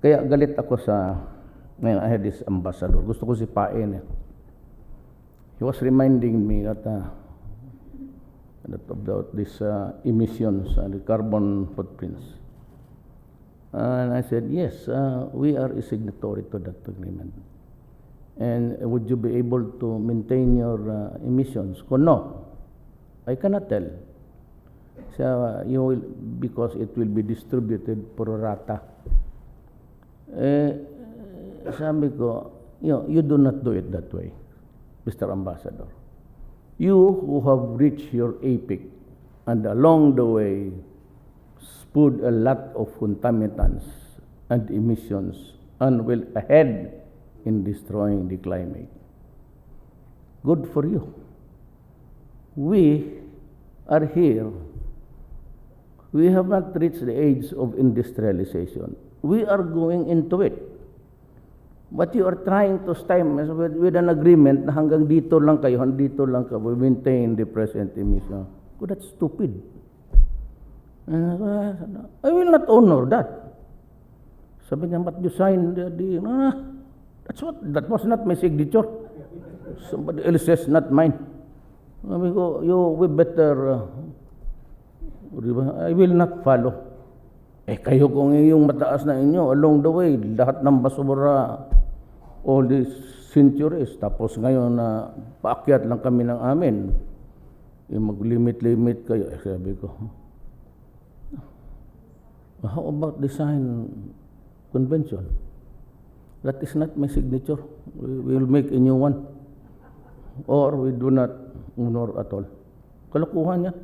Kaya galit ako sa, ngayon I had this ambassador, gusto ko sipain eh. He was reminding me that about this emissions and the carbon footprints. And I said, yes, we are a signatory to that agreement. And would you be able to maintain your emissions? No, I cannot tell. So you will, because it will be distributed pro rata. Sabi ko, you do not do it that way, Mr. Ambassador. You who have reached your apex and along the way spewed a lot of contaminants and emissions and will ahead in destroying the climate. Good for you. We are here. We have not reached the age of industrialization. We are going into it. But you are trying to stymie with an agreement na hanggang dito lang kayo, dito lang kayo, we maintain the present emission. Oh, that's stupid. I will not honor that. Sabi niya, but you signed that was not my signature. Somebody else says, not mine. Sabi ko, we better, I will not follow. Kayo kung yung mataas na inyo, along the way, lahat ng basura, all these centuries, tapos ngayon na paakyat lang kami ng amin, mag-limit kayo. Sabi ko, how about design convention? That is not my signature. We will make a new one. Or we do not honor at all. Kalokohan yan.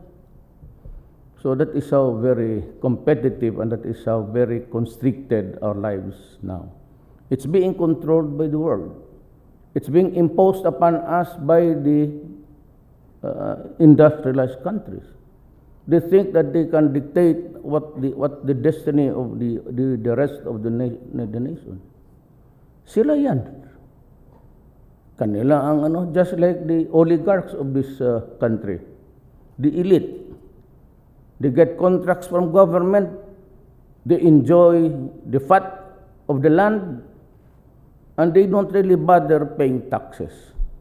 So that is how very competitive and that is how very constricted our lives now. It's being controlled by the world. It's being imposed upon us by the industrialized countries. They think that they can dictate what the destiny of the rest of the nation. Sila yan. Kanila ang just like the oligarchs of this country, the elite. They get contracts from government. They enjoy the fat of the land, and they don't really bother paying taxes.